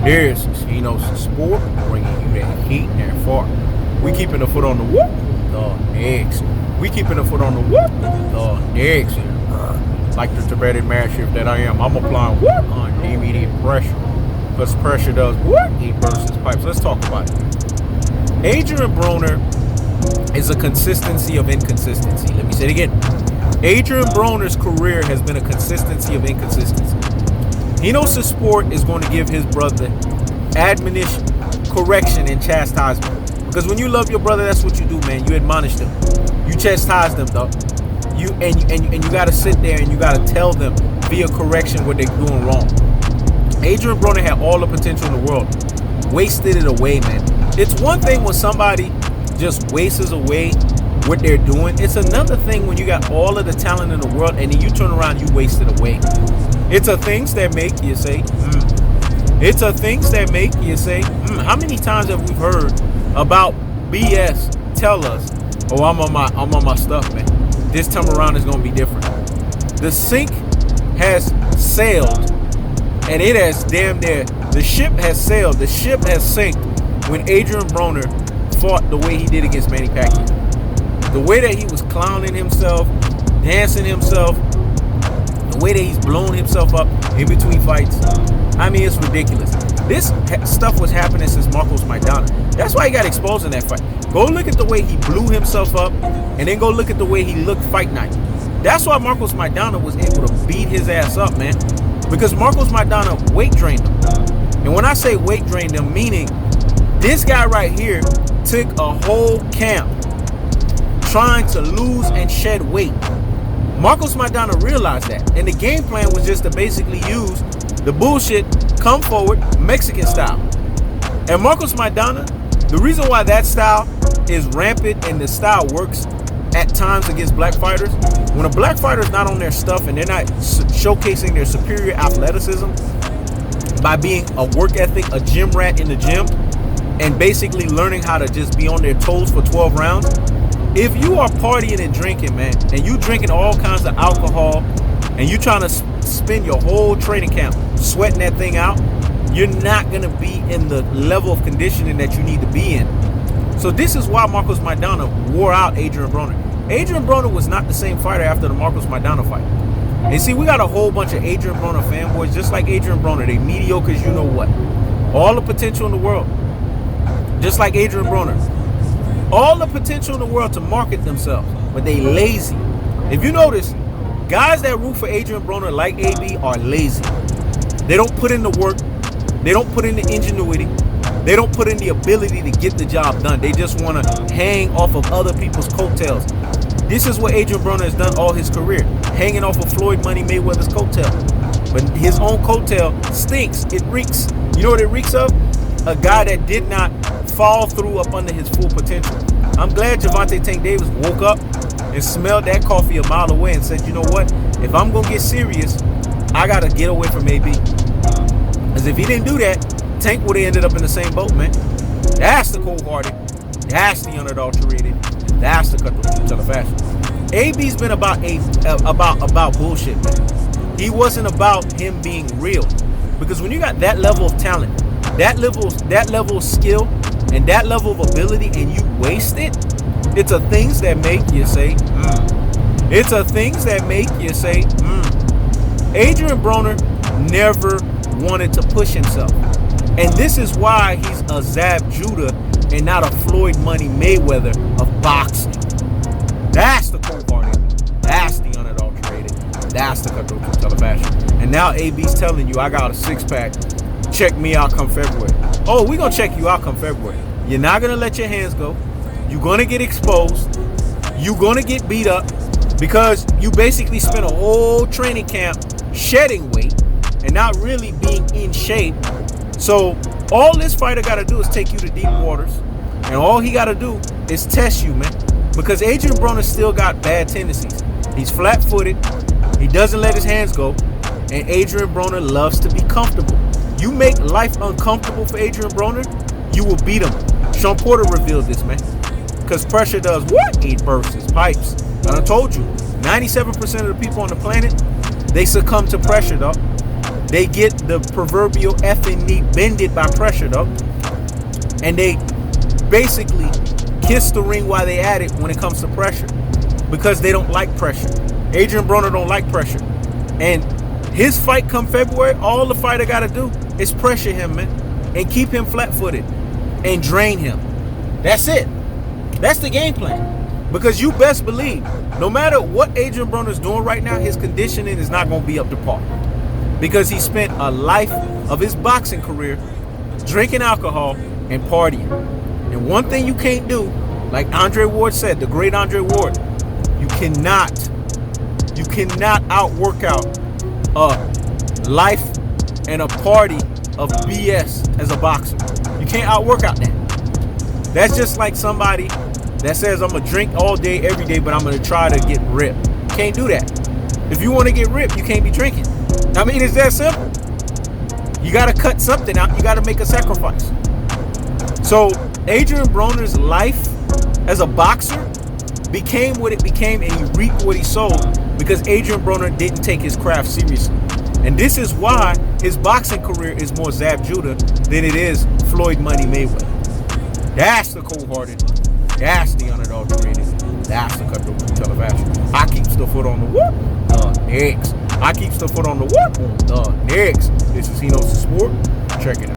This is Sport, bringing you that heat and that fart. We keeping the foot on the whoop, the next. We keeping the foot on the whoop, the next. Like the Tibetan mastiff that I am, I'm applying whoop on DVD pressure. Because pressure does what? It bursts his pipes. Let's talk about it. Adrien Broner is a consistency of inconsistency. Let me say it again. Adrien Broner's career has been a consistency of inconsistency. He knows the sport is going to give his brother admonition, correction, and chastisement. Because when you love your brother, that's what you do, man. You admonish them. You chastise them, though. You gotta sit there and you gotta tell them via correction what they're doing wrong. Adrien Broner had all the potential in the world. Wasted it away, man. It's one thing when somebody just wastes away what they're doing. It's another thing when you got all of the talent in the world and then you turn around and you waste it away. It's a things that make you say, It's a things that make you say, How many times have we heard about BS tell us, oh, I'm on my stuff, man. This time around is gonna be different. The sink has sailed, and it has damn near. The ship has sailed. The ship has sank when Adrien Broner fought the way he did against Manny Pacquiao. The way that he was clowning himself, dancing himself, the way that he's blown himself up in between fights. I mean, it's ridiculous. This stuff was happening since Marcos Maidana. That's why he got exposed in that fight. Go look at the way he blew himself up, and then go look at the way he looked fight night. That's why Marcos Maidana was able to beat his ass up, man. Because Marcos Maidana weight drained him. And when I say weight drained him, meaning this guy right here took a whole camp trying to lose and shed weight. Marcos Maidana realized that. And the game plan was just to basically use the bullshit, come forward, Mexican style. And Marcos Maidana, the reason why that style is rampant and the style works at times against black fighters, when a black fighter is not on their stuff and they're not showcasing their superior athleticism by being a work ethic, a gym rat in the gym, and basically learning how to just be on their toes for 12 rounds, if you are partying and drinking, man, and you drinking all kinds of alcohol, and you trying to spend your whole training camp sweating that thing out, you're not going to be in the level of conditioning that you need to be in. So this is why Marcos Maidana wore out Adrien Broner. Adrien Broner was not the same fighter after the Marcos Maidana fight. And see, we got a whole bunch of Adrien Broner fanboys, just like Adrien Broner. They mediocre as you know what. All the potential in the world. Just like Adrien Broner. All the potential in the world to market themselves, but they lazy. If you notice, guys that root for Adrien Broner like AB are lazy. They don't put in the work. They don't put in the ingenuity. They don't put in the ability to get the job done. They just want to hang off of other people's coattails. This is what Adrien Broner has done all his career, hanging off of Floyd Money Mayweather's coattail. But his own coattail stinks. It reeks. You know what it reeks of? A guy that did not fall through up under his full potential. I'm glad Gervonta Tank Davis woke up and smelled that coffee a mile away and said, you know what? If I'm going to get serious, I got to get away from AB. Because if he didn't do that, Tank would have ended up in the same boat, man. That's the cold-hearted. That's the unadulterated. And that's the cutthroat to the fashion. AB's been about bullshit, man. He wasn't about him being real. Because when you got that level of talent, that level of skill, and that level of ability, and you waste it, it's a things that make you say, It's a things that make you say, Adrien Broner never wanted to push himself. And this is why he's a Zab Judah and not a Floyd Money Mayweather of boxing. That's the cold-hearted. That's the unadulterated. That's the cutthroat to the fashion. And now AB's telling you, I got a six-pack. Check me out come February. Oh, we're going to check you out come February. You're not going to let your hands go. You're going to get exposed. You're going to get beat up because you basically spent a whole training camp shedding weight and not really being in shape. So all this fighter got to do is take you to deep waters. And all he got to do is test you, man. Because Adrien Broner still got bad tendencies. He's flat-footed. He doesn't let his hands go. And Adrien Broner loves to be comfortable. You make life uncomfortable for Adrien Broner, you will beat him. Sean Porter revealed this, man. Because pressure does what? It bursts his pipes. And I told you, 97% of the people on the planet, they succumb to pressure, dog. They get the proverbial effing knee bended by pressure, though. And they basically kiss the ring while they at it when it comes to pressure. Because they don't like pressure. Adrien Broner don't like pressure. And his fight come February, all the fighter got to do is pressure him, man. And keep him flat-footed. And drain him. That's it. That's the game plan. Because you best believe, no matter what Adrien Broner's doing right now, his conditioning is not going to be up to par. Because he spent a life of his boxing career drinking alcohol and partying. And one thing you can't do, like Andre Ward said, the great Andre Ward, you cannot out-work out a life and a party of BS as a boxer. You can't out-work out that. That's just like somebody that says, I'm going to drink all day, every day, but I'm going to try to get ripped. You can't do that. If you want to get ripped, you can't be drinking. I mean, it's that simple. You got to cut something out. You got to make a sacrifice. So Adrien Broner's life as a boxer became what it became, and he reaped what he sowed because Adrien Broner didn't take his craft seriously. And this is why his boxing career is more Zab Judah than it is Floyd Money Mayweather. That's the cold-hearted. That's the unadulterated. That's the cutthroat television. I keeps the foot on the whoop. Next. I keeps the foot on the whoop. Next. This is Hino's Sport. Check it out.